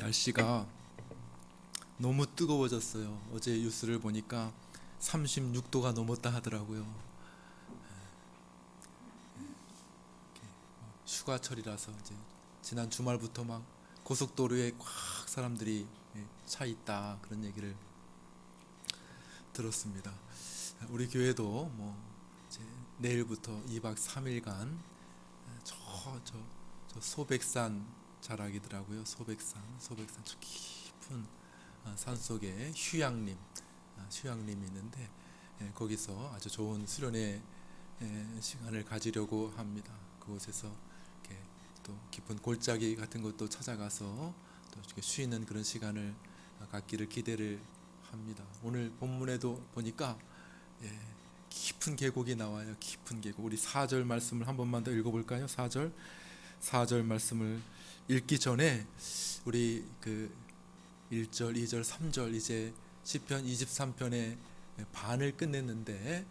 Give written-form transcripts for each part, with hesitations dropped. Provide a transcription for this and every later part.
날씨가 너무 뜨거워졌어요. 어제 뉴스를 보니까 36도가 넘었다 하더라고요. 휴가철이라서 이제 지난 주말부터 막 고속도로에 꽉 사람들이 차 있다 그런 얘기를 들었습니다. 우리 교회도 뭐 이제 내일부터 2박 3일간 저, 저 소백산 자락이더라고요. 소백산 저 깊은 산 속에 휴양림이 있는데 거기서 아주 좋은 수련의 시간을 가지려고 합니다. 그곳에서 이렇게 또 깊은 골짜기 같은 것도 찾아가서 또 이렇게 쉬는 그런 시간을 갖기를 기대를 합니다. 오늘 본문에도 보니까 깊은 계곡이 나와요. 깊은 계곡. 우리 4절 말씀을 한 번만 더 읽어볼까요? 4절 말씀을 읽기 전에 우리 그 1절, 2절, 3절 이제 시편 23편의 반을 끝냈는데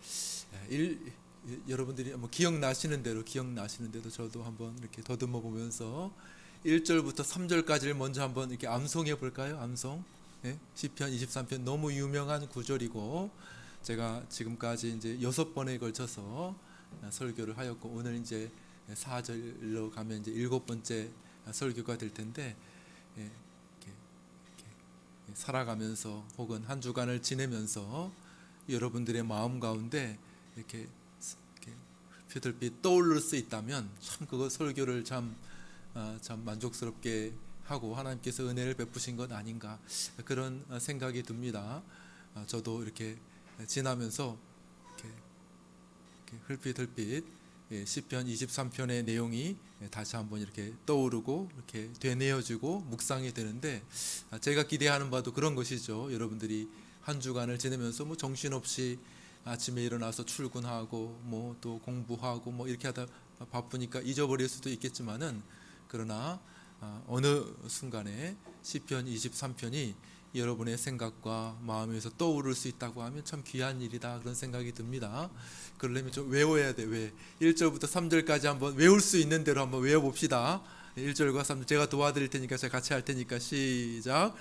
여러분들이 뭐 기억나시는 대로 저도 한번 이렇게 더듬어 보면서 1절부터 3절까지를 먼저 한번 이렇게 암송해 볼까요? 암송. 시편 23편 너무 유명한 구절이고 제가 지금까지 이제 6번에 걸쳐서 설교를 하였고 오늘 이제 4절로 가면 이제 7번째 설교가 될 텐데 이렇게 살아가면서 혹은 한 주간을 지내면서 여러분들의 마음 가운데 이렇게 휘들빛 떠오를 수 있다면 참 그거 설교를 참 만족스럽게 하고 하나님께서 은혜를 베푸신 것 아닌가 그런 생각이 듭니다. 저도 이렇게 지나면서 이렇게 흙빛 시편 23편의 내용이 다시 한번 이렇게 떠오르고 이렇게 되뇌어지고 묵상이 되는데 제가 기대하는 바도 그런 것이죠. 여러분들이 한 주간을 지내면서 뭐 정신없이 아침에 일어나서 출근하고 뭐 또 공부하고 뭐 이렇게 하다 바쁘니까 잊어버릴 수도 있겠지만은 그러나 어느 순간에 시편 23편이 여러분의 생각과 마음에서 떠오를 수 있다고 하면 참 귀한 일이다 그런 생각이 듭니다. 그러려면 좀 외워야 돼. 1절부터 3절까지 한번 외울 수 있는 대로 한번 외워봅시다. 1절과 3절 제가 도와드릴 테니까 제가 같이 할 테니까 시작.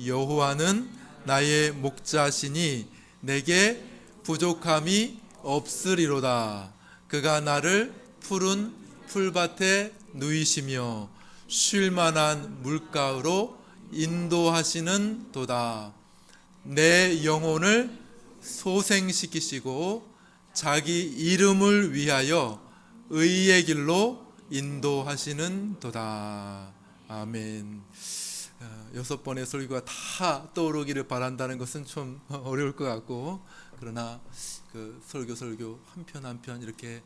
여호와는 나의 목자시니 내게 부족함이 없으리로다. 그가 나를 푸른 풀밭에 누이시며 쉴 만한 물가로 인도하시는 도다. 내 영혼을 소생시키시고 자기 이름을 위하여 의의 길로 인도하시는 도다. 아멘. 6번의 설교가 다 떠오르기를 바란다는 것은 좀 어려울 것 같고 그러나 그 설교 한 편 한 편 이렇게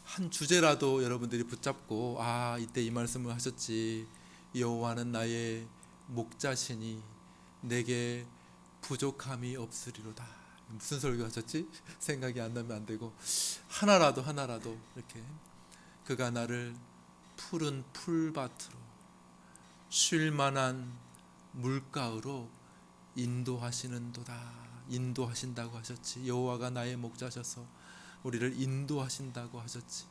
한 주제라도 여러분들이 붙잡고 이때 이 말씀을 하셨지. 여호와는 나의 목자시니 내게 부족함이 없으리로다. 무슨 설교 하셨지? 생각이 안 나면 안 되고 하나라도 이렇게 그가 나를 푸른 풀밭으로 쉴 만한 물가로 인도하시는도다. 인도하신다고 하셨지. 여호와가 나의 목자셔서 우리를 인도하신다고 하셨지.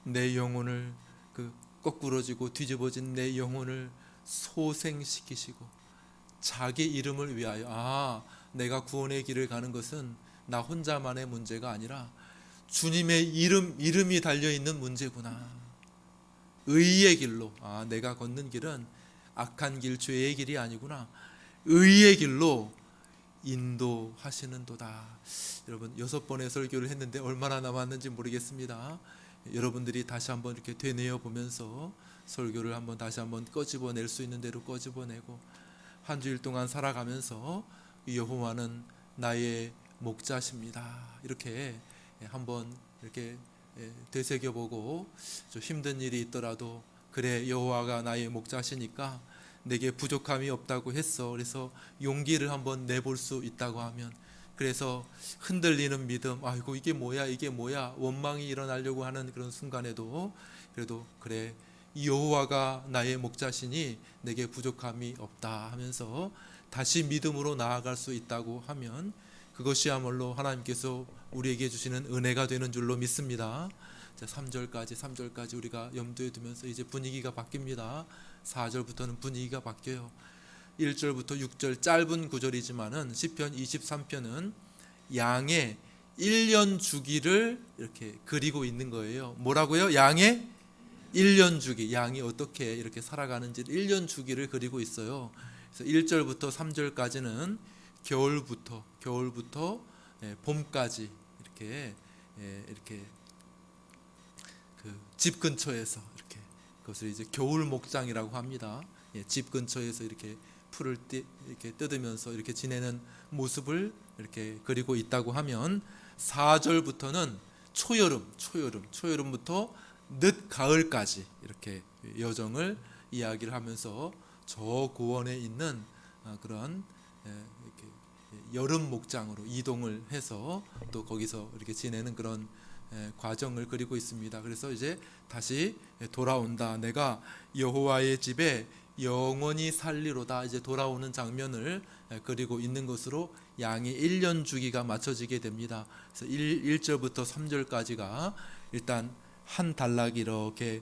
내 영혼을 그 거꾸러지고 뒤집어진 내 영혼을 소생시키시고 자기 이름을 위하여 내가 구원의 길을 가는 것은 나 혼자만의 문제가 아니라 주님의 이름이 달려있는 문제구나. 의의 길로 내가 걷는 길은 악한 길 죄의 길이 아니구나. 의의 길로 인도하시는도다. 여러분 6번의 설교를 했는데 얼마나 남았는지 모르겠습니다. 여러분들이 다시 한번 이렇게 되뇌어 보면서 설교를 한번 다시 한번 꺼집어낼 수 있는 대로 꺼집어내고 한 주일 동안 살아가면서 여호와는 나의 목자십니다. 이렇게 한번 이렇게 되새겨보고 좀 힘든 일이 있더라도 그래 여호와가 나의 목자시니까 내게 부족함이 없다고 했어. 그래서 용기를 한번 내볼 수 있다고 하면 그래서 흔들리는 믿음 이게 뭐야 원망이 일어나려고 하는 그런 순간에도 그래도 그래 여호와가 나의 목자시니 내게 부족함이 없다 하면서 다시 믿음으로 나아갈 수 있다고 하면 그것이야말로 하나님께서 우리에게 주시는 은혜가 되는 줄로 믿습니다. 3절까지 우리가 염두에 두면서 이제 분위기가 바뀝니다. 4절부터는 분위기가 바뀌어요. 1절부터 6절 짧은 구절이지만은 시편 23편은 양의 1년 주기를 이렇게 그리고 있는 거예요. 뭐라고요? 양의 1년 주기, 양이 어떻게 이렇게 살아가는지 1년 주기를 그리고 있어요. 그래서 1절부터 3절까지는 겨울부터 봄까지 이렇게 그 집 근처에서 이렇게 그것을 이제 겨울 목장이라고 합니다. 집 근처에서 이렇게 풀을 이렇게 뜯으면서 이렇게 지내는 모습을 이렇게 그리고 있다고 하면 4절부터는 초여름부터 늦 가을까지 이렇게 여정을 이야기를 하면서 저 고원에 있는 그런 이렇게 여름 목장으로 이동을 해서 또 거기서 이렇게 지내는 그런 과정을 그리고 있습니다. 그래서 이제 다시 돌아온다. 내가 여호와의 집에 영원히 살리로다. 이제 돌아오는 장면을 그리고 있는 것으로 양의 1년 주기가 맞춰지게 됩니다. 그래서 1절부터 3절까지가 일단 한 단락이 이렇게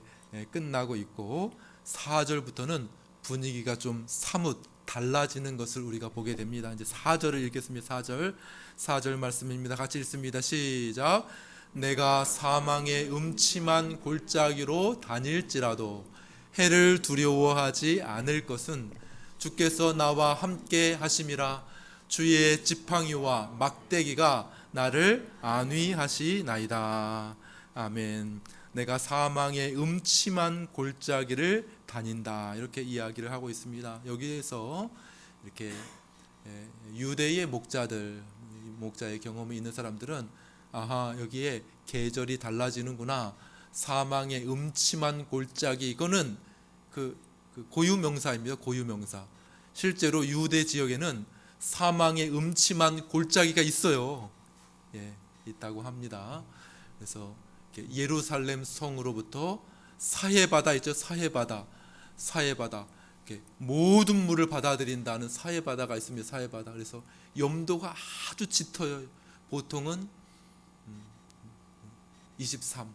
끝나고 있고 4절부터는 분위기가 좀 사뭇 달라지는 것을 우리가 보게 됩니다. 이제 4절을 읽겠습니다. 4절 말씀입니다. 같이 읽습니다. 시작. 내가 사망의 음침한 골짜기로 다닐지라도 해를 두려워하지 않을 것은 주께서 나와 함께 하심이라. 주의 지팡이와 막대기가 나를 안위하시나이다. 아멘. 내가 사망의 음침한 골짜기를 다닌다. 이렇게 이야기를 하고 있습니다. 여기에서 이렇게 유대의 목자의 경험이 있는 사람들은 아하, 여기에 계절이 달라지는구나. 사망의 음침한 골짜기, 이거는 그 고유명사입니다. 고유명사. 실제로 유대 지역에는 사망의 음침한 골짜기가 있어요. 있다고 합니다. 그래서 예루살렘 성으로부터 사해바다 있죠. 사해바다 모든 물을 받아들인다는 사해바다가 있습니다. 사해바다. 그래서 염도가 아주 짙어요. 보통은 23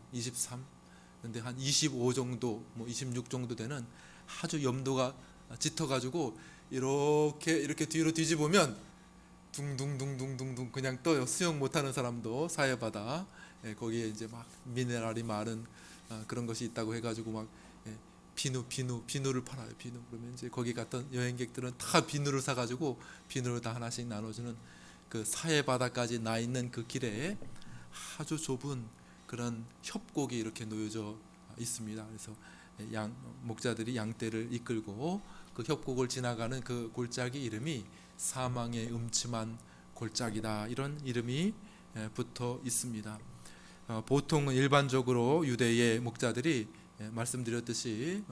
근데 한 25 정도, 26 정도 되는 아주 염도가 짙어가지고 이렇게 뒤로 뒤집으면 둥둥둥둥둥둥 그냥 떠요. 수영 못하는 사람도 사해바다 거기에 이제 막 미네랄이 많은 그런 것이 있다고 해가지고 막 비누를 팔아요. 비누. 그러면 이제 거기 갔던 여행객들은 다 비누를 사가지고 비누를 다 하나씩 나눠주는 그 사해바다까지 나 있는 그 길에 아주 좁은 그런 협곡이 이렇게 놓여져 있습니다. 그래서 목자들이 양떼를 이끌고 그 협곡을 지나가는 그 골짜기 이름이 사망의 음침한 골짜기다. 이런 이름이 붙어 있습니다. 보통은 일반적으로 유대의 목자들이 말씀드렸듯이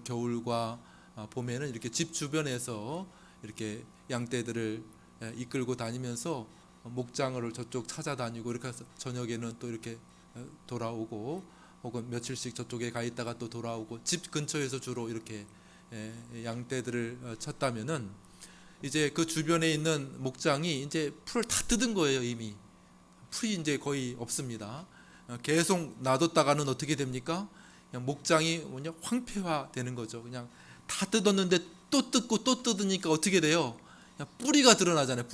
겨울과 봄에는 이렇게 집 주변에서 이렇게 양떼들을 이끌고 다니면서 목장을 저쪽 찾아다니고 이렇게 해서 저녁에는 또 이렇게 돌아오고 혹은 며칠씩 저쪽에 가 있다가 또 돌아오고 집 근처에서 주로 이렇게 양떼들을 쳤다면은 이제 그 주변에 있는 목장이 이제 풀을 다 뜯은 거예요. 이미 풀이 이제 거의 없습니다. 계속 놔뒀다가는 어떻게 됩니까? 그냥 목장이 황폐화되는 거죠. 그냥 다 뜯었는데 또 뜯고 또 뜯으니까 어떻게 돼요? 그냥 뿌리가 드러나잖아요.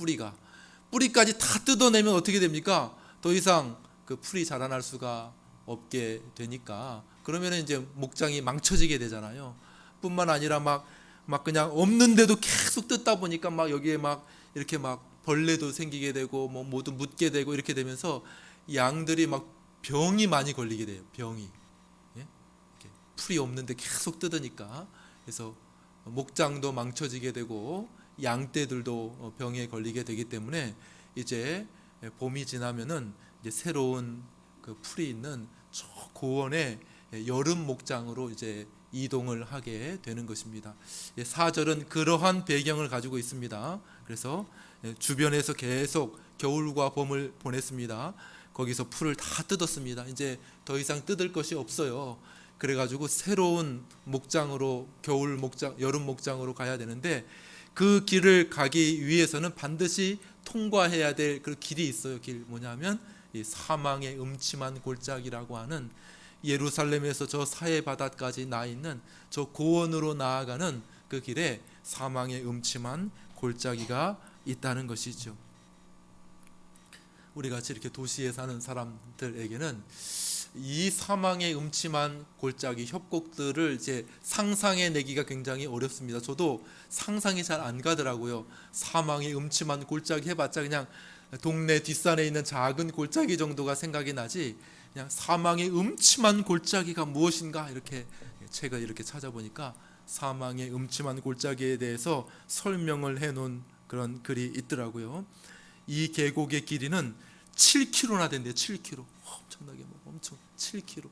뿌리까지 다 뜯어내면 어떻게 됩니까? 더 이상 그 풀이 자라날 수가 없게 되니까 그러면 이제 목장이 망쳐지게 되잖아요. 뿐만 아니라 막 그냥 없는데도 계속 뜯다 보니까 막 여기에 막 이렇게 막 벌레도 생기게 되고 모두 묻게 되고 이렇게 되면서 양들이 막 병이 많이 걸리게 돼요. 병이 풀이 없는데 계속 뜯으니까. 그래서 목장도 망쳐지게 되고 양떼들도 병에 걸리게 되기 때문에 이제 봄이 지나면은 이제 새로운 그 풀이 있는 저 고원의 여름 목장으로 이제 이동을 하게 되는 것입니다. 4절은 그러한 배경을 가지고 있습니다. 그래서 주변에서 계속 겨울과 봄을 보냈습니다. 거기서 풀을 다 뜯었습니다. 이제 더 이상 뜯을 것이 없어요. 그래가지고 새로운 목장으로 겨울 목장, 여름 목장으로 가야 되는데 그 길을 가기 위해서는 반드시 통과해야 될 그 길이 있어요. 길 뭐냐면 이 사망의 음침한 골짜기라고 하는 예루살렘에서 저 사해 바다까지 나 있는 저 고원으로 나아가는 그 길에 사망의 음침한 골짜기가 있다는 것이죠. 우리 같이 이렇게 도시에 사는 사람들에게는 이 사망의 음침한 골짜기, 협곡들을 이제 상상해내기가 굉장히 어렵습니다. 저도 상상이 잘 안 가더라고요. 사망의 음침한 골짜기 해봤자 그냥 동네 뒷산에 있는 작은 골짜기 정도가 생각이 나지, 그냥 사망의 음침한 골짜기가 무엇인가 이렇게 책을 이렇게 찾아보니까 사망의 음침한 골짜기에 대해서 설명을 해놓은 그런 글이 있더라고요. 이 계곡의 길이는 7km나 된대요. 7km. 엄청나게 엄청 7km.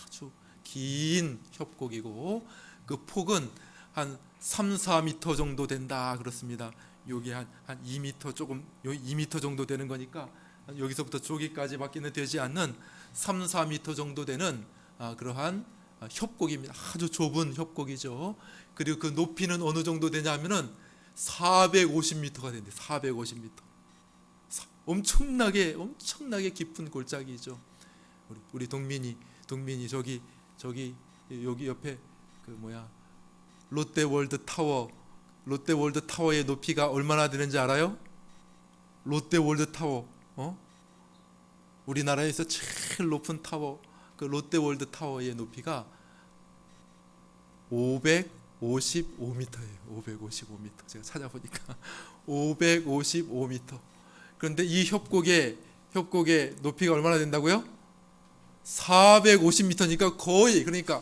아주 긴 협곡이고 그 폭은 한 3, 4m 정도 된다 그렇습니다. 여기 한 2m 조금 2m 정도 되는 거니까 여기서부터 저기까지밖에는 되지 않는 3, 4m 정도 되는 그러한 협곡입니다. 아주 좁은 협곡이죠. 그리고 그 높이는 어느 정도 되냐면은 450m가 된대. 450m. 엄청나게 깊은 골짜기죠. 우리 동민이 저기 여기 옆에 그 롯데월드 타워의 높이가 얼마나 되는지 알아요? 롯데월드 타워, 우리나라에서 제일 높은 타워, 그 롯데월드 타워의 높이가 555m예요. 555m. 제가 찾아보니까 555m. 그런데 이 협곡의 높이가 얼마나 된다고요? 450m니까 거의, 그러니까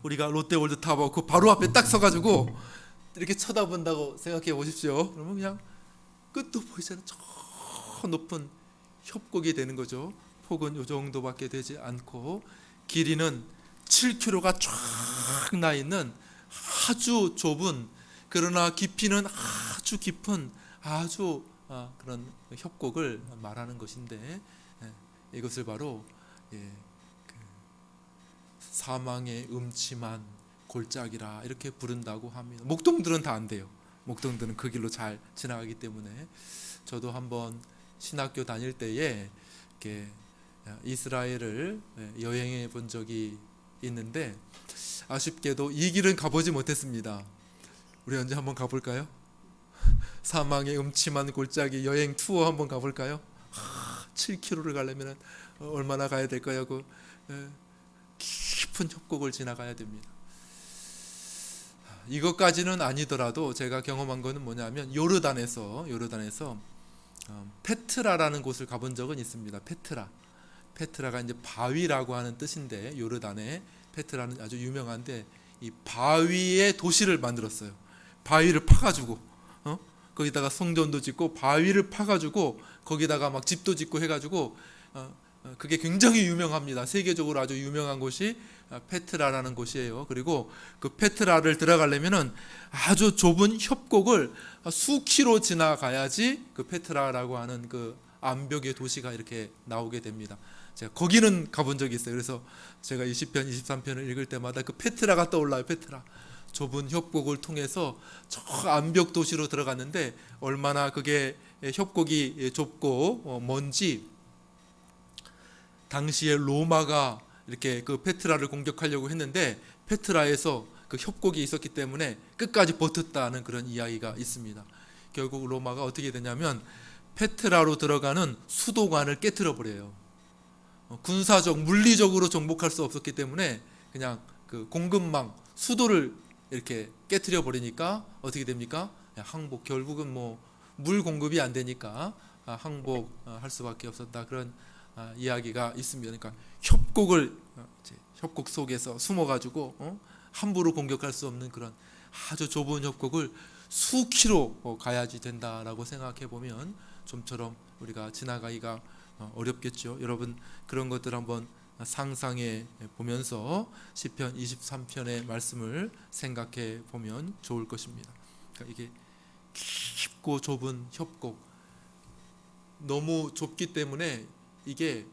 우리가 롯데월드 타워 그 바로 앞에 딱 서가지고 이렇게 쳐다본다고 생각해 보십시오. 그러면 그냥 끝도 보이잖아요. 저 높은 협곡이 되는 거죠. 폭은 이 정도밖에 되지 않고 길이는 7km가 쫙 나 있는 아주 좁은, 그러나 깊이는 아주 깊은 아주 그런 협곡을 말하는 것인데, 이것을 바로 그 사망의 음침한 골짜기라 이렇게 부른다고 합니다. 목동들은 다 안 돼요. 목동들은 그 길로 잘 지나가기 때문에. 저도 한번 신학교 다닐 때에 이렇게 이스라엘을 여행해 본 적이 있는데 아쉽게도 이 길은 가보지 못했습니다. 우리 언제 한번 가볼까요? 사망의 음침한 골짜기 여행 투어 한번 가볼까요? 7km를 가려면 얼마나 가야 될까요? 그 깊은 협곡을 지나가야 됩니다. 이것까지는 아니더라도 제가 경험한 거는 뭐냐면 요르단에서 페트라라는 곳을 가본 적은 있습니다. 페트라가 이제 바위라고 하는 뜻인데, 요르단에 페트라는 아주 유명한데 이 바위의 도시를 만들었어요. 바위를 파가지고 거기다가 성전도 짓고 바위를 파가지고 거기다가 막 집도 짓고 해가지고 그게 굉장히 유명합니다. 세계적으로 아주 유명한 곳이 페트라라는 곳이에요. 그리고 그 페트라를 들어가려면은 아주 좁은 협곡을 수키로 지나가야지 그 페트라라고 하는 그 암벽의 도시가 이렇게 나오게 됩니다. 제가 거기는 가본 적이 있어요. 그래서 제가 20편, 23편을 읽을 때마다 그 페트라가 떠올라요. 페트라. 좁은 협곡을 통해서 저 암벽 도시로 들어갔는데 얼마나 그게 협곡이 좁고 먼지, 당시에 로마가 이렇게 그 페트라를 공격하려고 했는데 페트라에서 그 협곡이 있었기 때문에 끝까지 버텼다는 그런 이야기가 있습니다. 결국 로마가 어떻게 되냐면 페트라로 들어가는 수도관을 깨트려 버려요. 군사적, 물리적으로 정복할 수 없었기 때문에 그냥 그 공급망, 수도를 이렇게 깨트려 버리니까 어떻게 됩니까? 항복. 결국은 뭐 물 공급이 안 되니까 항복할 수밖에 없었다, 그런 이야기가 있습니다. 그러니까 협곡 속에서 숨어가지고 함부로 공격할 수 없는 그런 아주 좁은 협곡을 수키로 가야지 된다라고 생각해 보면 좀처럼 우리가 지나가기가 어렵겠죠. 여러분 그런 것들 한번 상상해 보면서 시편 23편의 말씀을 생각해 보면 좋을 것입니다. 그러니까 이게 깊고 좁은 협곡, 너무 좁기 때문에 이게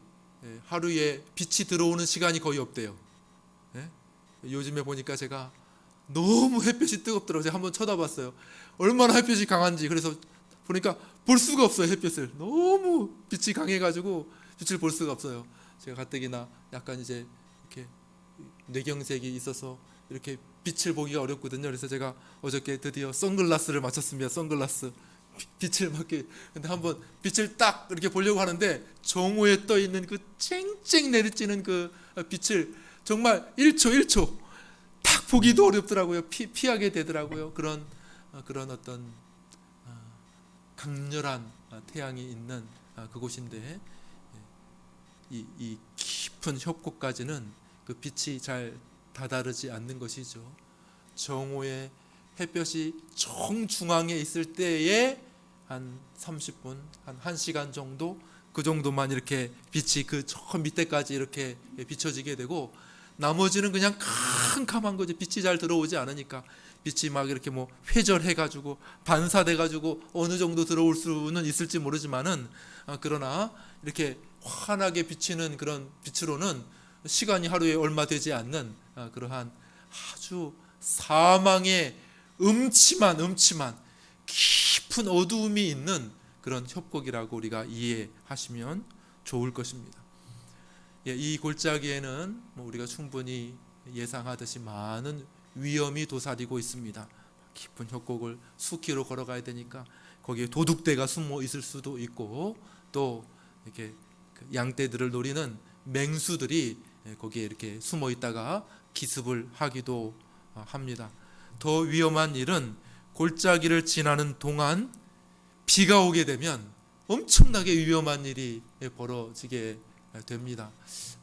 하루에 빛이 들어오는 시간이 거의 없대요. 요즘에 보니까 제가 너무 햇볕이 뜨겁더라고요. 제가 한번 쳐다봤어요. 얼마나 햇볕이 강한지. 그래서 보니까 볼 수가 없어요. 햇볕을 너무 빛이 강해가지고 빛을 볼 수가 없어요. 제가 가뜩이나 약간 이제 이렇게 뇌경색이 있어서 이렇게 빛을 보기가 어렵거든요. 그래서 제가 어저께 드디어 선글라스를 맞췄습니다. 선글라스 빛을 맞게. 근데 한번 빛을 딱 이렇게 보려고 하는데 정오에 떠 있는 그 쨍쨍 내리쬐는 그 빛을 정말 1초 딱 보기도 어렵더라고요. 피하게 되더라고요. 그런 어떤 강렬한 태양이 있는 그곳인데, 이 깊은 협곡까지는 그 빛이 잘 다다르지 않는 것이죠. 정오에 햇볕이 정중앙에 있을 때에 한 30분, 한 1시간 정도, 그 정도만 이렇게 빛이 그 저 밑에까지 이렇게 비춰지게 되고, 나머지는 그냥 캄캄한 거죠. 빛이 잘 들어오지 않으니까. 빛이 막 이렇게 뭐 회절해 가지고 반사돼 가지고 어느 정도 들어올 수는 있을지 모르지만은, 그러나 이렇게 환하게 비치는 그런 빛으로는 시간이 하루에 얼마 되지 않는 그러한 아주 사망의 음침한 깊은 어두움이 있는 그런 협곡이라고 우리가 이해하시면 좋을 것입니다. 이 골짜기에는 우리가 충분히 예상하듯이 많은 위험이 도사리고 있습니다. 깊은 협곡을 수키로 걸어가야 되니까 거기에 도둑대가 숨어 있을 수도 있고, 또 이렇게 양떼들을 노리는 맹수들이 거기에 이렇게 숨어 있다가 기습을 하기도 합니다. 더 위험한 일은 골짜기를 지나는 동안 비가 오게 되면 엄청나게 위험한 일이 벌어지게 됩니다.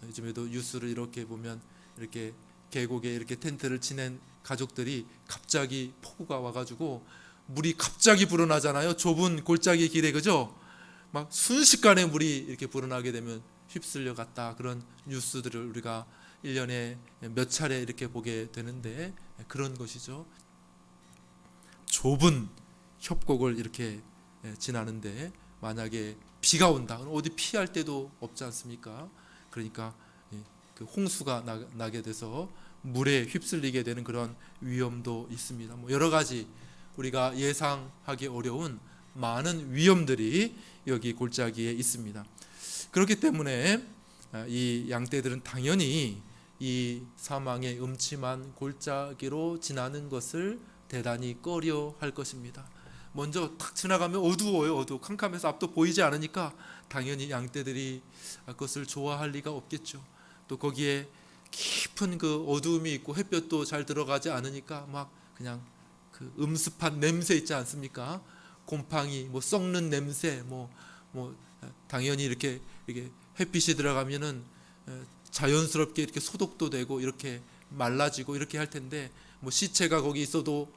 요즘에도 뉴스를 이렇게 보면 이렇게 계곡에 이렇게 텐트를 치는 가족들이 갑자기 폭우가 와가지고 물이 갑자기 불어나잖아요. 좁은 골짜기 길에, 그죠? 막 순식간에 물이 이렇게 불어나게 되면 휩쓸려 갔다, 그런 뉴스들을 우리가 1년에 몇 차례 이렇게 보게 되는데, 그런 것이죠. 좁은 협곡을 이렇게 지나는데 만약에 비가 온다, 어디 피할 데도 없지 않습니까? 그러니까 그 홍수가 나게 돼서 물에 휩쓸리게 되는 그런 위험도 있습니다. 여러 가지 우리가 예상하기 어려운 많은 위험들이 여기 골짜기에 있습니다. 그렇기 때문에 이 양떼들은 당연히 이 사망의 음침한 골짜기로 지나는 것을 대단히 꺼려할 것입니다. 먼저 탁 지나가면 어두워요. 캄캄해서 앞도 보이지 않으니까 당연히 양떼들이 그것을 좋아할 리가 없겠죠. 또 거기에 깊은 그 어두움이 있고 햇볕도 잘 들어가지 않으니까 막 그냥 그 음습한 냄새 있지 않습니까? 곰팡이, 썩는 냄새, 당연히 이렇게 햇빛이 들어가면은 자연스럽게 이렇게 소독도 되고 이렇게 말라지고 이렇게 할 텐데, 시체가 거기 있어도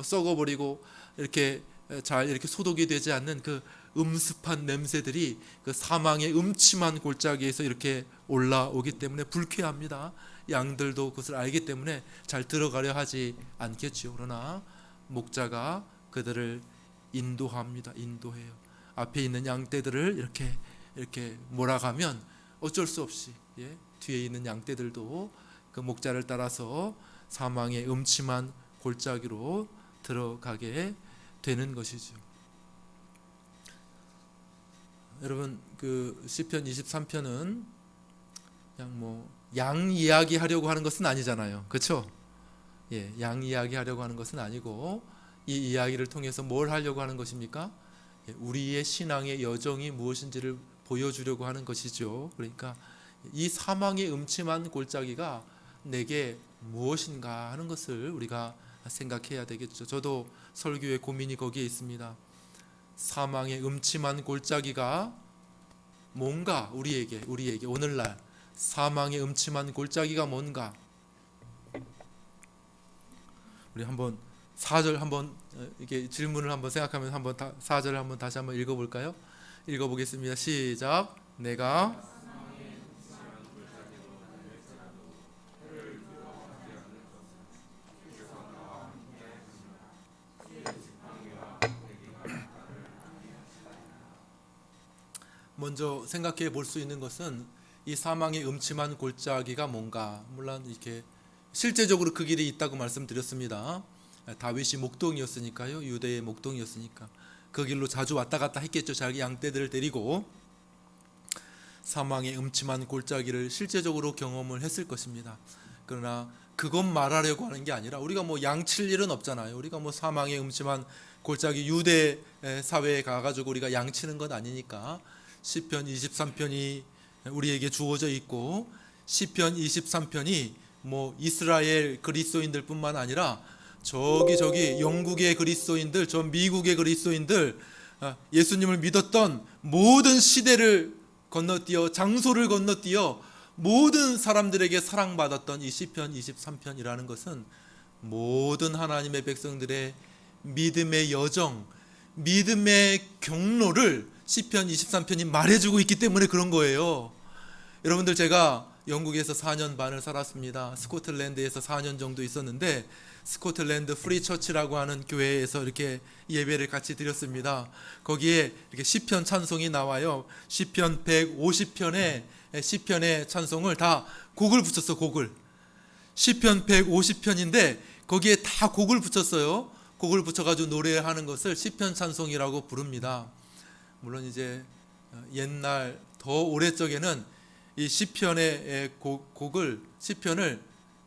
썩어버리고 이렇게 잘 이렇게 소독이 되지 않는 그 음습한 냄새들이 그 사망의 음침한 골짜기에서 이렇게 올라오기 때문에 불쾌합니다. 양들도 그것을 알기 때문에 잘 들어가려 하지 않겠죠. 그러나 목자가 그들을 인도합니다. 인도해요. 앞에 있는 양떼들을 이렇게 몰아가면 어쩔 수 없이 뒤에 있는 양떼들도 그 목자를 따라서 사망의 음침한 골짜기로 들어가게 되는 것이죠. 여러분, 그 시편 23편은 그냥 양 이야기 하려고 하는 것은 아니잖아요. 그렇죠? 양 이야기 하려고 하는 것은 아니고, 이 이야기를 통해서 뭘 하려고 하는 것입니까? 우리의 신앙의 여정이 무엇인지를 보여주려고 하는 것이죠. 그러니까 이 사망의 음침한 골짜기가 내게 무엇인가 하는 것을 우리가 생각해야 되겠죠. 저도 설교의 고민이 거기에 있습니다. 사망의 음침한 골짜기가 뭔가, 우리에게 오늘날 사망의 음침한 골짜기가 뭔가. 우리 한번 4절 한번 이게 질문을 한번 생각하면서 한번 4절을 한번 다시 한번 읽어볼까요? 읽어보겠습니다. 시작. 내가 먼저 생각해 볼 수 있는 것은 이 사망의 음침한 골짜기가 뭔가. 물론 이렇게 실제적으로 그 길이 있다고 말씀드렸습니다. 다윗이 목동이었으니까요. 유대의 목동이었으니까 그 길로 자주 왔다 갔다 했겠죠. 자기 양떼들을 데리고 사망의 음침한 골짜기를 실제적으로 경험을 했을 것입니다. 그러나 그것 말하려고 하는 게 아니라 우리가 뭐 양칠 일은 없잖아요. 우리가 뭐 사망의 음침한 골짜기 유대 사회에 가가지고 우리가 양치는 것 아니니까 시편 23편이 우리에게 주어져 있고 시편 23편이 뭐 이스라엘 그리스도인들뿐만 아니라 저기 영국의 그리스도인들, 저 미국의 그리스도인들, 예수님을 믿었던 모든 시대를 건너뛰어 장소를 건너뛰어 모든 사람들에게 사랑받았던 이 시편 23편이라는 것은 모든 하나님의 백성들의 믿음의 여정, 믿음의 경로를 시편 23편이 말해주고 있기 때문에 그런 거예요. 여러분들, 제가 영국에서 4년 반을 살았습니다. 스코틀랜드에서 4년 정도 있었는데 스코틀랜드 프리처치라고 하는 교회에서 이렇게 예배를 같이 드렸습니다. 거기에 이렇게 시편 찬송이 나와요. 시편 150편의 시편의 찬송을 다 곡을 붙였어. 곡을. 시편 150편인데 거기에 다 곡을 붙였어요. 곡을 붙여가지고 노래하는 것을 시편 찬송이라고 부릅니다. 물론 이제 옛날 더 오래적에는 이 시편의 시편을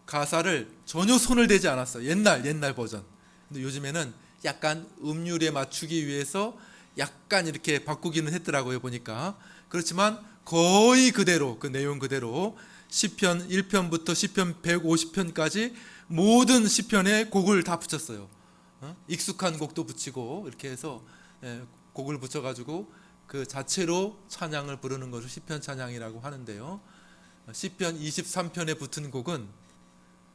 가사를 전혀 손을 대지 않았어요. 옛날 버전. 근데 요즘에는 약간 음률에 맞추기 위해서 약간 이렇게 바꾸기는 했더라고요, 보니까. 그렇지만 거의 그대로, 그 내용 그대로 시편 1편부터 시편 150편까지 모든 시편에 곡을 다 붙였어요. 익숙한 곡도 붙이고 이렇게 해서 곡을 붙여가지고 그 자체로 찬양을 부르는 것을 시편 찬양이라고 하는데요. 시편 23편에 붙은 곡은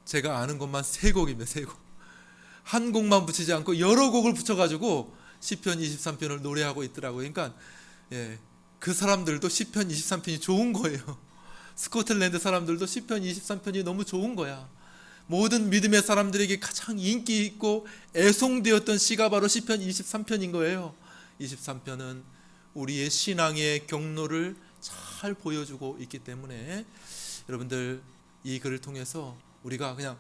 제가 아는 것만 3곡입니다. 3곡. 한 곡만 붙이지 않고 여러 곡을 붙여가지고 시편 23편을 노래하고 있더라고요. 그러니까 그 사람들도 시편 23편이 좋은 거예요. 스코틀랜드 사람들도 시편 23편이 너무 좋은 거야. 모든 믿음의 사람들에게 가장 인기 있고 애송되었던 시가 바로 시편 23편인 거예요. 23편은 우리의 신앙의 경로를 잘 보여주고 있기 때문에 여러분들, 이 글을 통해서 우리가 그냥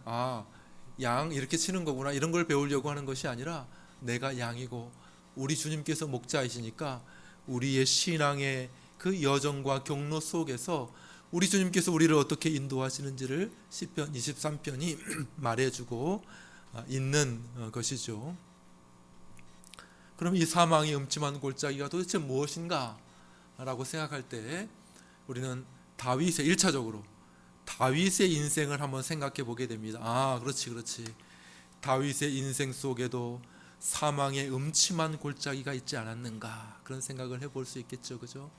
양 이렇게 치는 거구나 이런 걸 배우려고 하는 것이 아니라 내가 양이고 우리 주님께서 목자이시니까 우리의 신앙의 그 여정과 경로 속에서 우리 주님께서 우리를 어떻게 인도하시는지를 시편 23편이 말해주고 있는 것이죠. 그럼 이 사망의 음침한 골짜기가 도대체 무엇인가 라고 생각할 때 우리는 다윗의 1차적으로 다윗의 인생을 한번 생각해 보게 됩니다. 그렇지. 다윗의 인생 속에도 사망의 음침한 골짜기가 있지 않았는가, 그런 생각을 해볼 수 있겠죠. 그죠?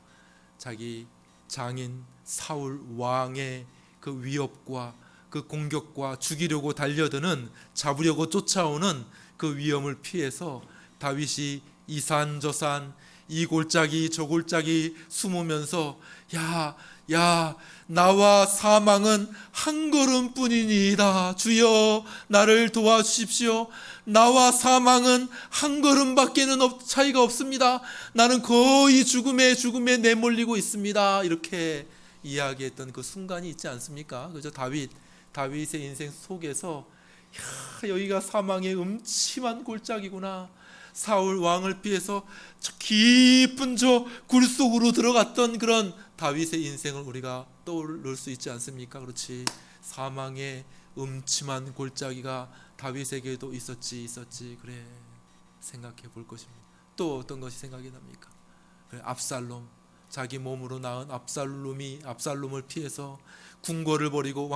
자기 장인 사울 왕의 그 위협과 그 공격과 죽이려고 달려드는, 잡으려고 쫓아오는 그 위험을 피해서 다윗이 이 산 저 산, 이 골짜기 저 골짜기 숨으면서 야 나와 사망은 한 걸음뿐이니이다. 주여 나를 도와주십시오. 나와 사망은 한 걸음밖에는 차이가 없습니다. 나는 거의 죽음에 내몰리고 있습니다. 이렇게 이야기했던 그 순간이 있지 않습니까? 그죠? 다윗의 인생 속에서 여기가 사망의 음침한 골짜기구나. 사울 왕을 피해서 저 깊은 저 굴 속으로 들어갔던 그런 다윗의 인생을 우리가 떠올릴 수 있지 않습니까? 그렇지. 사망의 음침한 골짜기가 다윗에게도 있었지. 그래, 생각해 볼 것입니다. 또 어떤 것이 생각이 납니까? 그래, 압살롬, 자기 몸으로 낳은 압살롬을 피해서 궁궐을 버리고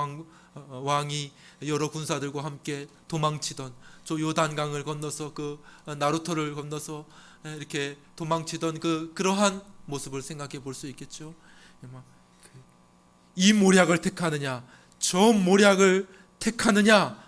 왕이 여러 군사들과 함께 도망치던, 저 요단강을 건너서 그 나루터를 건너서 이렇게 도망치던 그러한 모습을 생각해 볼 수 있겠죠. 이 모략을 택하느냐, 저 모략을 택하느냐,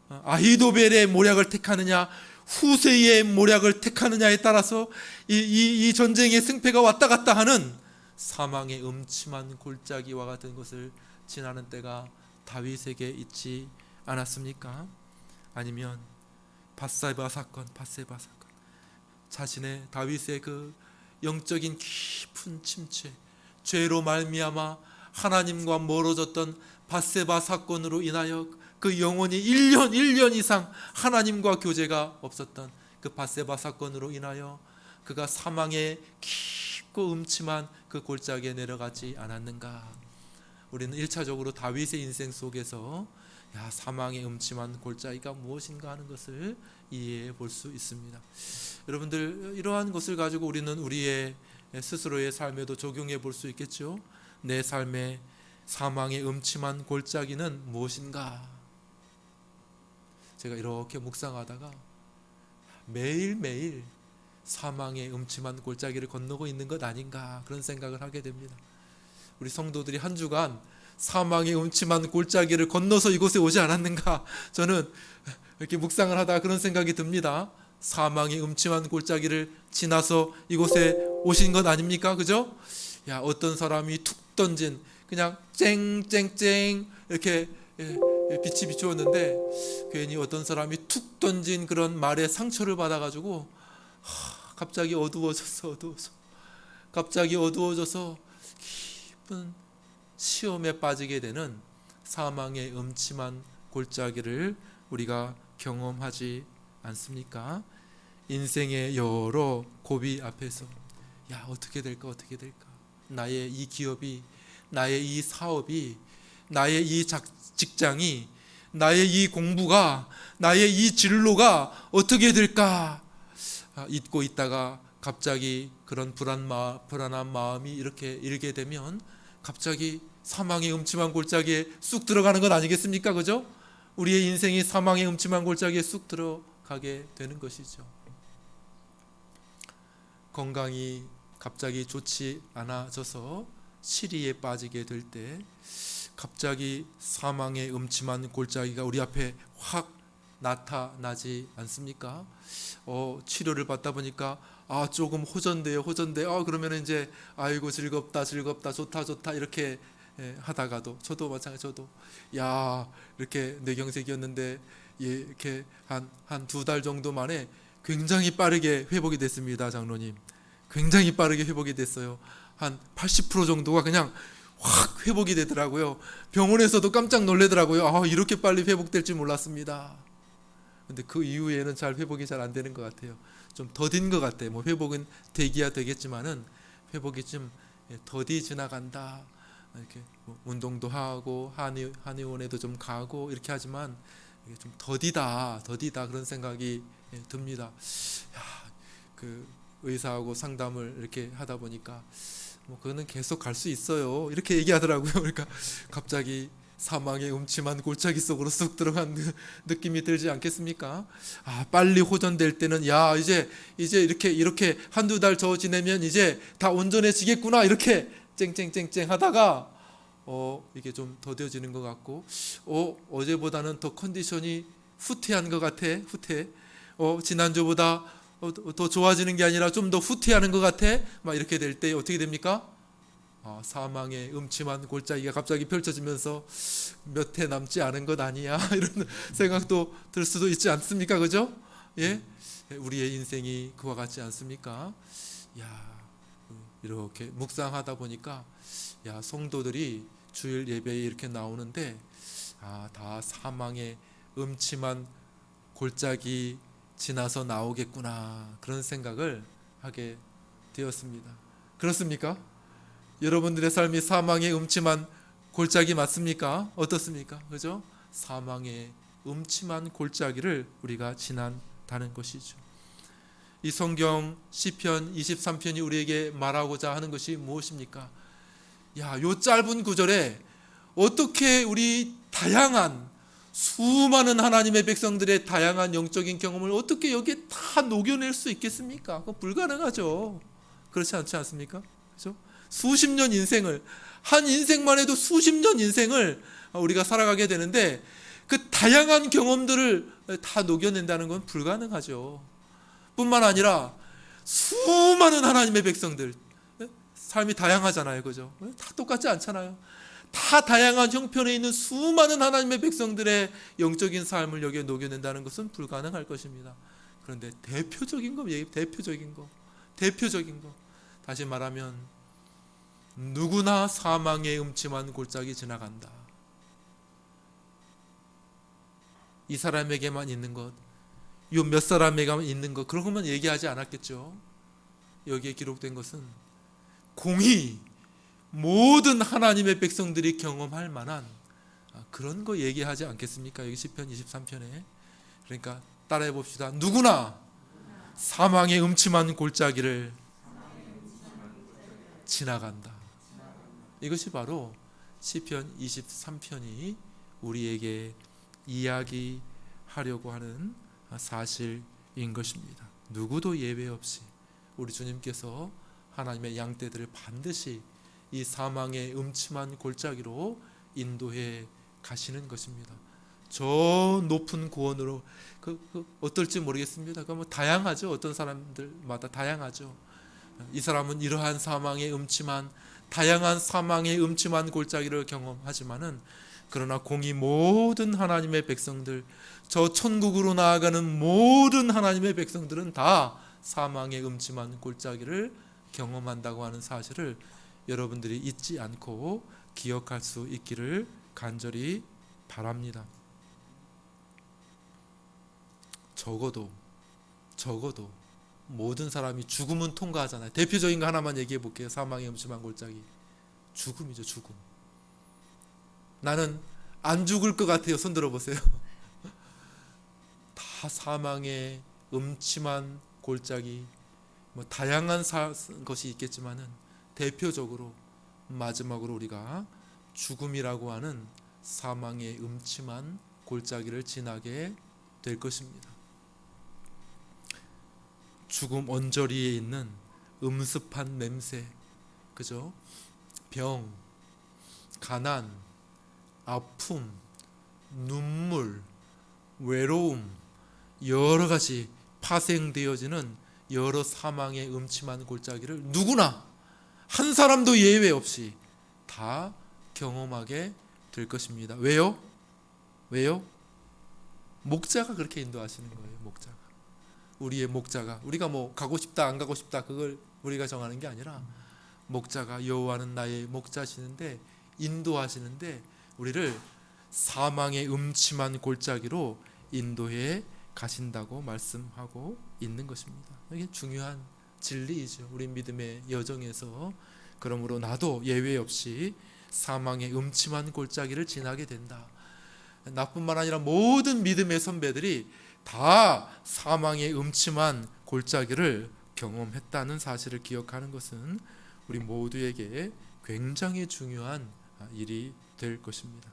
아히도벨의 모략을 택하느냐, 후세이의 모략을 택하느냐에 따라서 이 전쟁의 승패가 왔다 갔다 하는 사망의 음침한 골짜기와 같은 것을 지나는 때가 다윗에게 있지 않았습니까? 아니면 밧세바 사건, 자신의 다윗의 그 영적인 깊은 침체, 죄로 말미암아 하나님과 멀어졌던 밧세바 사건으로 인하여 그 영혼이 1년 이상 하나님과 교제가 없었던 그 밧세바 사건으로 인하여 그가 사망의 깊고 음침한 그 골짜기에 내려가지 않았는가? 우리는 1차적으로 다윗의 인생 속에서 야, 사망의 음침한 골짜기가 무엇인가 하는 것을 이해해 볼 수 있습니다. 여러분들, 이러한 것을 가지고 우리는 우리의 스스로의 삶에도 적용해 볼 수 있겠죠. 내 삶의 사망의 음침한 골짜기는 무엇인가? 제가 이렇게 묵상하다가 매일매일 사망의 음침한 골짜기를 건너고 있는 것 아닌가, 그런 생각을 하게 됩니다. 우리 성도들이 한 주간 사망의 음침한 골짜기를 건너서 이곳에 오지 않았는가, 저는 이렇게 묵상을 하다가 그런 생각이 듭니다. 사망의 음침한 골짜기를 지나서 이곳에 오신 것 아닙니까? 그죠? 야, 어떤 사람이 툭 던진, 그냥 쨍쨍쨍 이렇게 빛이 비추었는데, 괜히 어떤 사람이 툭 던진 그런 말에 상처를 받아가지고 갑자기 어두워져서 갑자기 어두워져서 깊은 시험에 빠지게 되는 사망의 음침한 골짜기를 우리가 경험하지 않습니까? 인생의 여러 고비 앞에서 야, 어떻게 될까, 나의 이 기업이, 나의 이 사업이, 나의 이 직장이, 나의 이 공부가, 나의 이 진로가 어떻게 될까 잊고 있다가 갑자기 그런 불안한 마음이 이렇게 일게 되면 갑자기 사망의 음침한 골짜기에 쑥 들어가는 것 아니겠습니까? 그죠? 우리의 인생이 사망의 음침한 골짜기에 쑥 들어가게 되는 것이죠. 건강이 갑자기 좋지 않아져서 시리에 빠지게 될 때 갑자기 사망의 음침한 골짜기가 우리 앞에 확 나타나지 않습니까? 치료를 받다 보니까 조금 호전돼요. 그러면 이제 아이고 즐겁다, 좋다 이렇게 하다가도, 저도 마찬가지, 야, 이렇게 뇌경색이었는데 이렇게 한 2달 정도 만에 굉장히 빠르게 회복이 됐습니다. 장로님, 굉장히 빠르게 회복이 됐어요. 한 80% 정도가 그냥 확 회복이 되더라고요. 병원에서도 깜짝 놀래더라고요. 이렇게 빨리 회복될 줄 몰랐습니다. 근데 그 이후에는 잘 회복이 잘 안 되는 것 같아요. 좀 더딘 것 같아요. 뭐 회복은 되기야 되겠지만은 회복이 좀 더디 지나간다. 이렇게 뭐 운동도 하고 한의원에도 좀 가고 이렇게 하지만 이게 좀 더디다 그런 생각이 듭니다. 야, 그 의사하고 상담을 이렇게 하다 보니까 뭐 그거는 계속 갈 수 있어요. 이렇게 얘기하더라고요. 그러니까 갑자기 사망의 음침한 골짜기 속으로 쑥 들어간 느낌이 들지 않겠습니까? 빨리 호전될 때는 야, 이제 이렇게 한두 달 더 지내면 이제 다 온전해지겠구나, 이렇게 쨍쨍쨍쨍 하다가 이게 좀 더뎌지는 것 같고, 어제보다는 더 컨디션이 후퇴한 것 같아. 지난주보다 더 좋아지는 게 아니라 좀 더 후퇴하는 것 같아. 막 이렇게 될 때 어떻게 됩니까? 사망의 음침한 골짜기가 갑자기 펼쳐지면서 몇 해 남지 않은 것 아니야, 이런 생각도 들 수도 있지 않습니까? 그죠? 예? 우리의 인생이 그와 같지 않습니까? 야, 이렇게 묵상하다 보니까 야, 성도들이 주일 예배에 이렇게 나오는데 다 사망의 음침한 골짜기 지나서 나오겠구나, 그런 생각을 하게 되었습니다. 그렇습니까? 여러분들의 삶이 사망의 음침한 골짜기 맞습니까? 어떻습니까? 그죠? 사망의 음침한 골짜기를 우리가 지난다는 것이죠. 이 성경 시편 23편이 우리에게 말하고자 하는 것이 무엇입니까? 야, 요 짧은 구절에 어떻게 우리 다양한 수많은 하나님의 백성들의 다양한 영적인 경험을 어떻게 여기에 다 녹여낼 수 있겠습니까? 그건 불가능하죠. 그렇지 않지 않습니까? 그죠? 수십 년 인생을, 한 인생만 해도 수십 년 인생을 우리가 살아가게 되는데 그 다양한 경험들을 다 녹여낸다는 건 불가능하죠. 뿐만 아니라 수많은 하나님의 백성들, 삶이 다양하잖아요. 그죠? 다 똑같지 않잖아요. 다 다양한 형편에 있는 수많은 하나님의 백성들의 영적인 삶을 여기에 녹여낸다는 것은 불가능할 것입니다. 그런데 대표적인 거, 다시 말하면 누구나 사망의 음침한 골짜기 지나간다. 이 사람에게만 있는 것, 요 몇 사람에게만 있는 것, 그런 것만 얘기하지 않았겠죠. 여기에 기록된 것은 공히 모든 하나님의 백성들이 경험할 만한 그런 거 얘기하지 않겠습니까? 여기 시편 23편에. 그러니까 따라해 봅시다. 누구나 사망의 음침한 골짜기를 지나간다. 이것이 바로 시편 23편이 우리에게 이야기하려고 하는 사실인 것입니다. 누구도 예외 없이 우리 주님께서 하나님의 양떼들을 반드시 이 사망의 음침한 골짜기로 인도해 가시는 것입니다. 저 높은 구원으로 어떨지 모르겠습니다. 뭐 다양하죠. 어떤 사람들마다 다양하죠. 이 사람은 이러한 사망의 음침한 다양한 사망의 음침한 골짜기를 경험하지만은 그러나 공의 모든 하나님의 백성들, 저 천국으로 나아가는 모든 하나님의 백성들은 다 사망의 음침한 골짜기를 경험한다고 하는 사실을 여러분들이 잊지 않고 기억할 수 있기를 간절히 바랍니다. 적어도 모든 사람이 죽음은 통과하잖아요. 대표적인 거 하나만 얘기해 볼게요. 사망의 음침한 골짜기. 죽음이죠, 죽음. 나는 안 죽을 것 같아요. 손 들어보세요. 다 사망의 음침한 골짜기, 뭐 다양한 것이 있겠지만은 대표적으로 마지막으로 우리가 죽음이라고 하는 사망의 음침한 골짜기를 지나게 될 것입니다. 죽음 언저리에 있는 음습한 냄새, 그죠? 병, 가난, 아픔, 눈물, 외로움, 여러 가지 파생되어지는 여러 사망의 음침한 골짜기를 누구나 한 사람도 예외 없이 다 경험하게 될 것입니다. 왜요? 목자가 그렇게 인도하시는 거예요. 목자가. 우리의 목자가. 우리가 뭐 가고 싶다 안 가고 싶다 그걸 우리가 정하는 게 아니라 목자가 여호와는 나의 목자시는데 인도하시는데 우리를 사망의 음침한 골짜기로 인도해 가신다고 말씀하고 있는 것입니다. 이게 중요한 진리이죠. 우리 믿음의 여정에서. 그러므로 나도 예외 없이 사망의 음침한 골짜기를 지나게 된다. 나뿐만 아니라 모든 믿음의 선배들이 다 사망의 음침한 골짜기를 경험했다는 사실을 기억하는 것은 우리 모두에게 굉장히 중요한 일이 될 것입니다.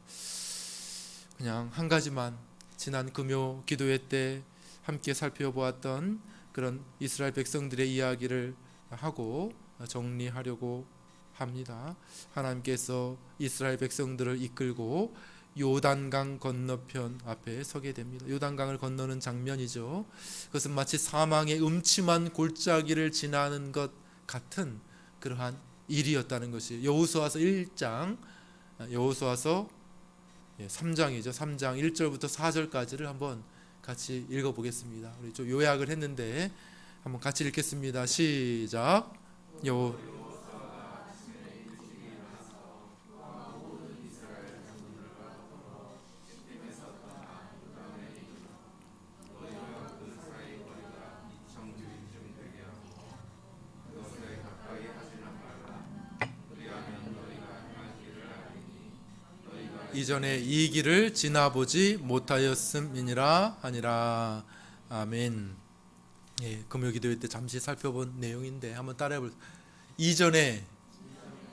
그냥 한 가지만 지난 금요 기도회 때 함께 살펴보았던 그런 이스라엘 백성들의 이야기를 하고 정리하려고 합니다. 하나님께서 이스라엘 백성들을 이끌고 요단강 건너편 앞에 서게 됩니다. 요단강을 건너는 장면이죠. 그것은 마치 사망의 음침한 골짜기를 지나는 것 같은 그러한 일이었다는 것이 여호수아서 1장, 여호수아서 3장이죠. 3장 1절부터 4절까지를 한번 같이 읽어보겠습니다. 우리 좀 요약을 했는데 한번 같이 읽겠습니다. 시작. 이전에 이 길을 지나보지 못하였음이니라 하니라. 아멘. 금요 기도회 때 잠시 살펴본 내용인데 한번 따라해볼게요. 이전에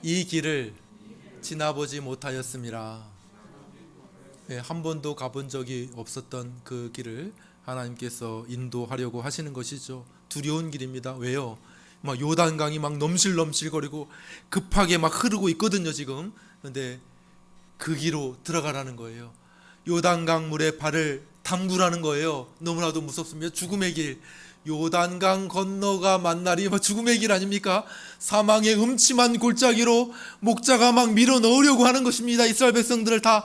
이 길을 지나보지 못하였음이라. 한 번도 가본 적이 없었던 그 길을 하나님께서 인도하려고 하시는 것이죠. 두려운 길입니다. 왜요? 막 요단강이 막 넘실넘실거리고 급하게 막 흐르고 있거든요 지금. 그런데 그 길로 들어가라는 거예요. 요단강 물에 발을 담그라는 거예요. 너무나도 무섭습니다. 죽음의 길. 요단강 건너가 만날이 죽음의 길 아닙니까? 사망의 음침한 골짜기로 목자가 막 밀어 넣으려고 하는 것입니다. 이스라엘 백성들을 다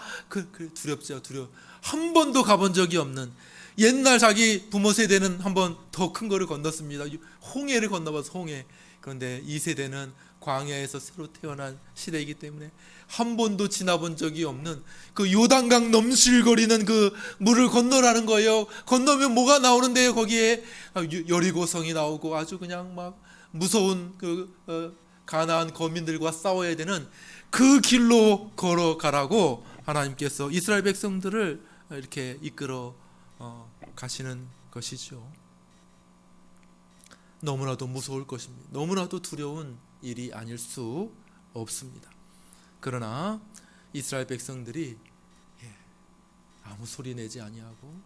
두렵죠. 두려워. 한 번도 가본 적이 없는, 옛날 자기 부모 세대는 한 번 더 큰 거를 건넜습니다. 홍해를 건너봐서 홍해. 그런데 이 세대는 광야에서 새로 태어난 시대이기 때문에 한 번도 지나본 적이 없는 그 요단강 넘실거리는 그 물을 건너라는 거예요. 건너면 뭐가 나오는데요? 거기에 여리고성이 나오고 아주 그냥 막 무서운 가나안 거민들과 싸워야 되는 그 길로 걸어가라고 하나님께서 이스라엘 백성들을 이렇게 이끌어 가시는 것이죠. 너무나도 무서울 것입니다. 너무나도 두려운 일이 아닐 수 없습니다. 그러나 이스라엘 백성들이 아무 소리 내지 아니하고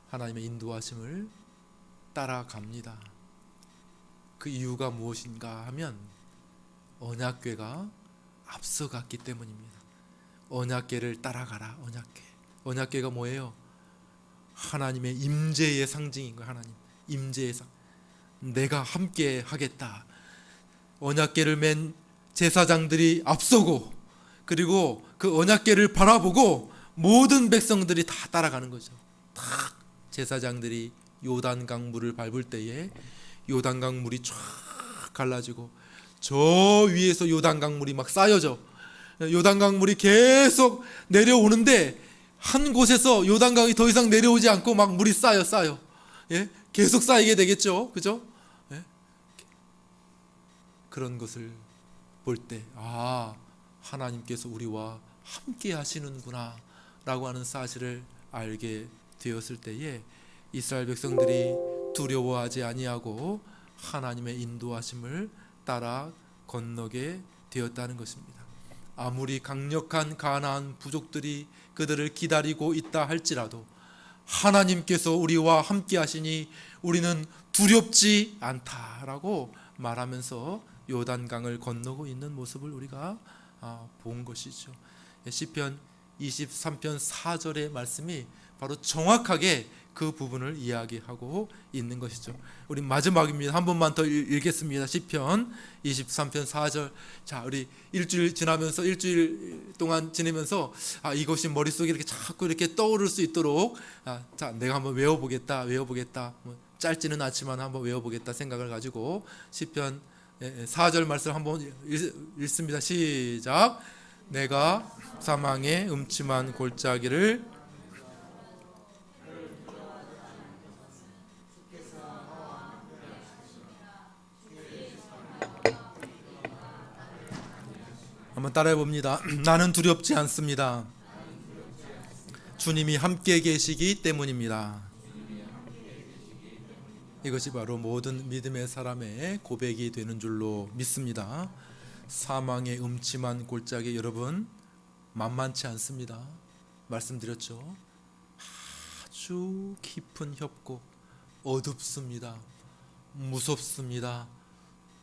하나님의 인도하심을 따라갑니다. 그 이유가 무엇인가 하면 언약궤가 앞서갔기 때문입니다. 언약궤를 따라가라. 언약궤가 뭐예요? 하나님의 임재의 상징인 거예요. 하나님 임재의 상. 내가 함께 하겠다. 언약궤를 맨 제사장들이 앞서고, 그리고 그 언약궤를 바라보고 모든 백성들이 다 따라가는 거죠. 다 제사장들이 요단강 물을 밟을 때에 요단강 물이 쫙 갈라지고 저 위에서 요단강 물이 막 쌓여져. 요단강 물이 계속 내려오는데 한 곳에서 요단강이 더 이상 내려오지 않고 막 물이 쌓여. 예? 계속 쌓이게 되겠죠. 그죠? 예? 그런 것을 볼 때 하나님께서 우리와 함께 하시는구나 라고 하는 사실을 알게 되었을 때에 이스라엘 백성들이 두려워하지 아니하고 하나님의 인도하심을 따라 건너게 되었다는 것입니다. 아무리 강력한 가나안 부족들이 그들을 기다리고 있다 할지라도 하나님께서 우리와 함께 하시니 우리는 두렵지 않다라고 말하면서 요단강을 건너고 있는 모습을 우리가 본 것이죠. 시편 23편 4절의 말씀이 바로 정확하게 그 부분을 이야기하고 있는 것이죠. 우리 마지막입니다. 한 번만 더 읽겠습니다. 시편 23편 4절. 자, 우리 일주일 지나면서 일주일 동안 지내면서 이것이 머릿속에 이렇게 자꾸 이렇게 떠오를 수 있도록 자, 내가 한번 외워보겠다. 짧지는 않지만 한번 외워보겠다 생각을 가지고 시편 4절 말씀 한번 읽습니다. 시작. 내가 사망의 음침한 골짜기를 한번 따라해 봅니다. 나는 두렵지 않습니다. 주님이 함께 계시기 때문입니다. 이것이 바로 모든 믿음의 사람의 고백이 되는 줄로 믿습니다. 사망의 음침한 골짜기, 여러분 만만치 않습니다. 말씀드렸죠. 아주 깊은 협곡, 어둡습니다. 무섭습니다.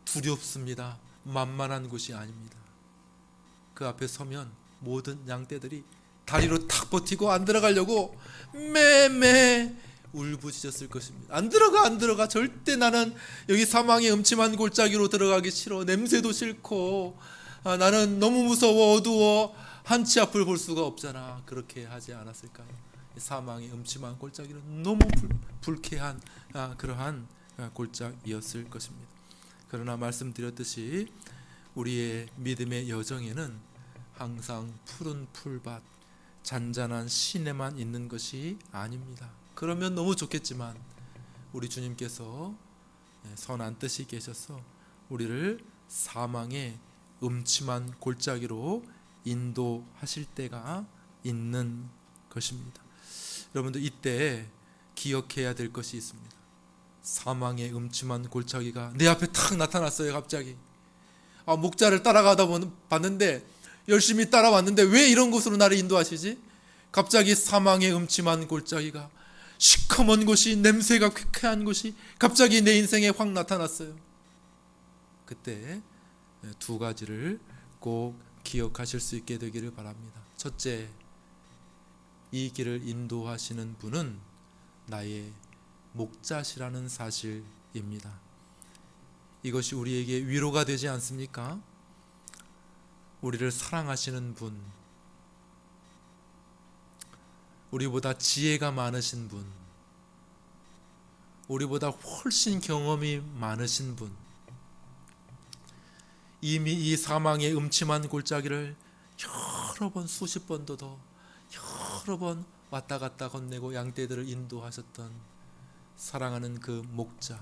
두렵습니다. 만만한 곳이 아닙니다. 그 앞에 서면 모든 양떼들이 다리로 탁 버티고 안 들어가려고 매매 울부짖었을 것입니다. 안 들어가. 절대 나는 여기 사망의 음침한 골짜기로 들어가기 싫어. 냄새도 싫고 나는 너무 무서워, 어두워. 한치 앞을 볼 수가 없잖아. 그렇게 하지 않았을까요? 사망의 음침한 골짜기는 너무 불쾌한 그러한 골짜기였을 것입니다. 그러나 말씀드렸듯이 우리의 믿음의 여정에는 항상 푸른 풀밭, 잔잔한 시내만 있는 것이 아닙니다. 그러면 너무 좋겠지만 우리 주님께서 선한 뜻이 계셔서 우리를 사망의 음침한 골짜기로 인도하실 때가 있는 것입니다. 여러분들 이때 기억해야 될 것이 있습니다. 사망의 음침한 골짜기가 내 앞에 탁 나타났어요. 갑자기 목자를 따라가다 봤는데, 열심히 따라왔는데 왜 이런 곳으로 나를 인도하시지? 갑자기 사망의 음침한 골짜기가, 시커먼 곳이, 냄새가 쾌쾌한 곳이 갑자기 내 인생에 확 나타났어요. 그때 두 가지를 꼭 기억하실 수 있게 되기를 바랍니다. 첫째, 이 길을 인도하시는 분은 나의 목자시라는 사실입니다. 이것이 우리에게 위로가 되지 않습니까? 우리를 사랑하시는 분, 우리보다 지혜가 많으신 분, 우리보다 훨씬 경험이 많으신 분, 이미 이 사망의 음침한 골짜기를 여러 번, 수십 번도 더 여러 번 왔다 갔다 건네고 양떼들을 인도하셨던 사랑하는 그 목자,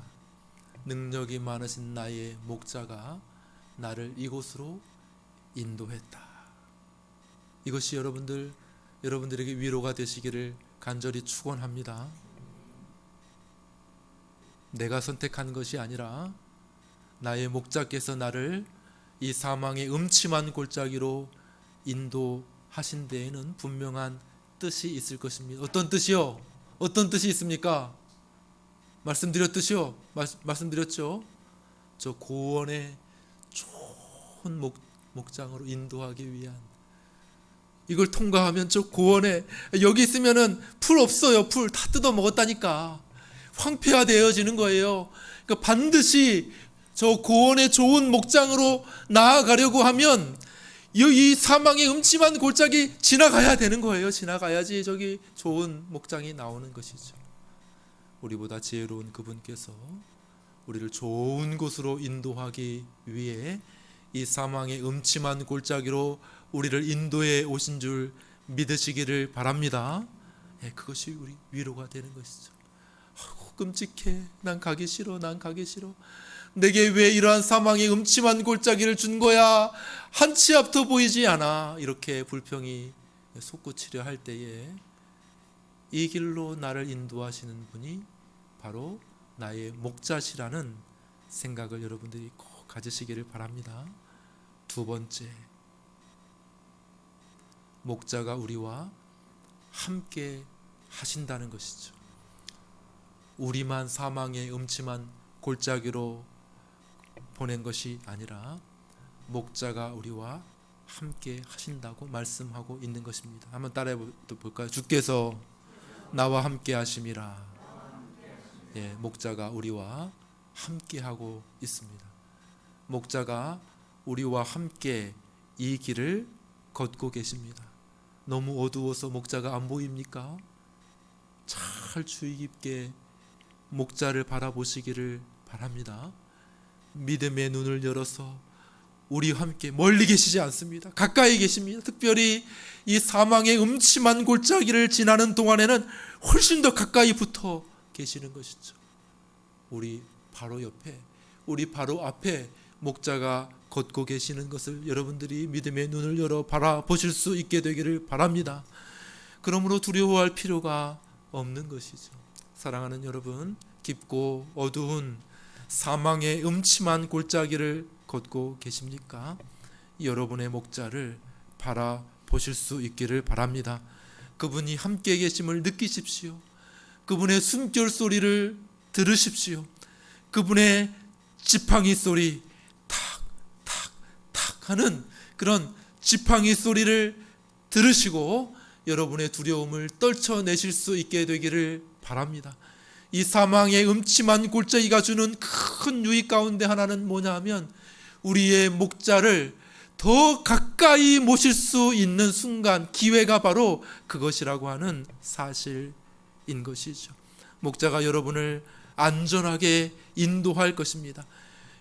능력이 많으신 나의 목자가 나를 이곳으로 인도했다. 이것이 여러분들에게 위로가 되시기를 간절히 축원합니다. 내가 선택한 것이 아니라 나의 목자께서 나를 이 사망의 음침한 골짜기로 인도하신 데에는 분명한 뜻이 있을 것입니다. 어떤 뜻이요? 어떤 뜻이 있습니까? 말씀드렸죠? 저 고원의 좋은 목장으로 인도하기 위한, 이걸 통과하면 저 고원에, 여기 있으면은 풀 없어요. 풀 다 뜯어 먹었다니까. 황폐화되어지는 거예요. 그러니까 반드시 저 고원의 좋은 목장으로 나아가려고 하면 이 사망의 음침한 골짜기 지나가야 되는 거예요. 지나가야지 저기 좋은 목장이 나오는 것이죠. 우리보다 지혜로운 그분께서 우리를 좋은 곳으로 인도하기 위해 이 사망의 음침한 골짜기로 우리를 인도해 오신 줄 믿으시기를 바랍니다. 그것이 우리 위로가 되는 것이죠. 끔찍해. 난 가기 싫어. 내게 왜 이러한 사망의 음침한 골짜기를 준 거야? 한 치 앞도 보이지 않아. 이렇게 불평이 솟구치려 할 때에 이 길로 나를 인도하시는 분이 바로 나의 목자시라는 생각을 여러분들이 꼭 가지시기를 바랍니다. 두 번째, 목자가 우리와 함께 하신다는 것이죠. 우리만 사망의 음침한 골짜기로 보낸 것이 아니라 목자가 우리와 함께 하신다고 말씀하고 있는 것입니다. 한번 따라해 볼까요? 주께서 나와 함께 하심이라. 목자가 우리와 함께 하고 있습니다. 목자가 우리와 함께 이 길을 걷고 계십니다. 너무 어두워서 목자가 안 보입니까? 잘 주의 깊게 목자를 바라보시기를 바랍니다. 믿음의 눈을 열어서 우리와 함께, 멀리 계시지 않습니다. 가까이 계십니다. 특별히 이 사망의 음침한 골짜기를 지나는 동안에는 훨씬 더 가까이 붙어 계시는 것이죠. 우리 바로 옆에, 우리 바로 앞에 목자가 걷고 계시는 것을 여러분들이 믿음의 눈을 열어 바라보실 수 있게 되기를 바랍니다. 그러므로 두려워할 필요가 없는 것이죠. 사랑하는 여러분, 깊고 어두운 사망의 음침한 골짜기를 걷고 계십니까? 여러분의 목자를 바라보실 수 있기를 바랍니다. 그분이 함께 계심을 느끼십시오. 그분의 숨결 소리를 들으십시오. 그분의 지팡이 소리, 탁탁탁 하는 그런 지팡이 소리를 들으시고 여러분의 두려움을 떨쳐내실 수 있게 되기를 바랍니다. 이 사망의 음침한 골짜기가 주는 큰 유익 가운데 하나는 뭐냐 하면 우리의 목자를 더 가까이 모실 수 있는 순간, 기회가 바로 그것이라고 하는 사실인 것이죠. 목자가 여러분을 안전하게 인도할 것입니다.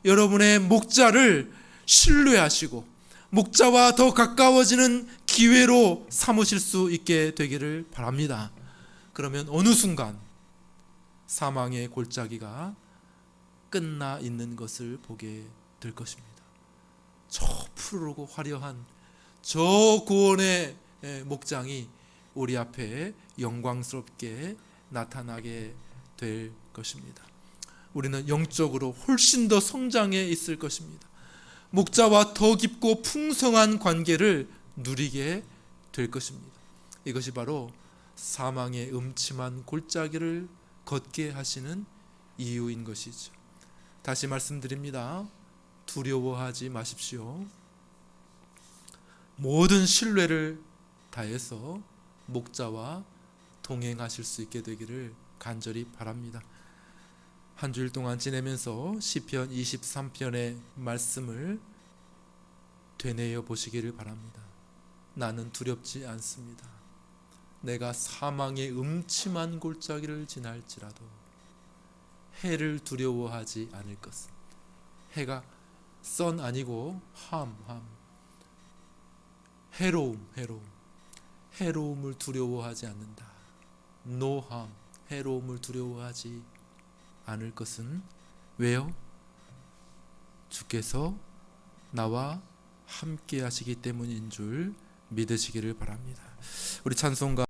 여러분의 목자를 신뢰하시고 목자와 더 가까워지는 기회로 삼으실 수 있게 되기를 바랍니다. 그러면 어느 순간 사망의 골짜기가 끝나 있는 것을 보게 될 것입니다. 저 푸르고 화려한 저 고원의 목장이 우리 앞에 영광스럽게 나타나게 될 것입니다. 우리는 영적으로 훨씬 더 성장해 있을 것입니다. 목자와 더 깊고 풍성한 관계를 누리게 될 것입니다. 이것이 바로 사망의 음침한 골짜기를 걷게 하시는 이유인 것이죠. 다시 말씀드립니다. 두려워하지 마십시오. 모든 신뢰를 다해서 목자와 동행하실 수 있게 되기를 간절히 바랍니다. 한 주일 동안 지내면서 시편 23편의 말씀을 되뇌어 보시기를 바랍니다. 나는 두렵지 않습니다. 내가 사망의 음침한 골짜기를 지날지라도 해를 두려워하지 않을 것은, 해가 선 아니고 해로움을 두려워하지 않는다. No harm, 해로움을 두려워하지 않을 것은 왜요? 주께서 나와 함께 하시기 때문인 줄 믿으시기를 바랍니다. 우리 찬송가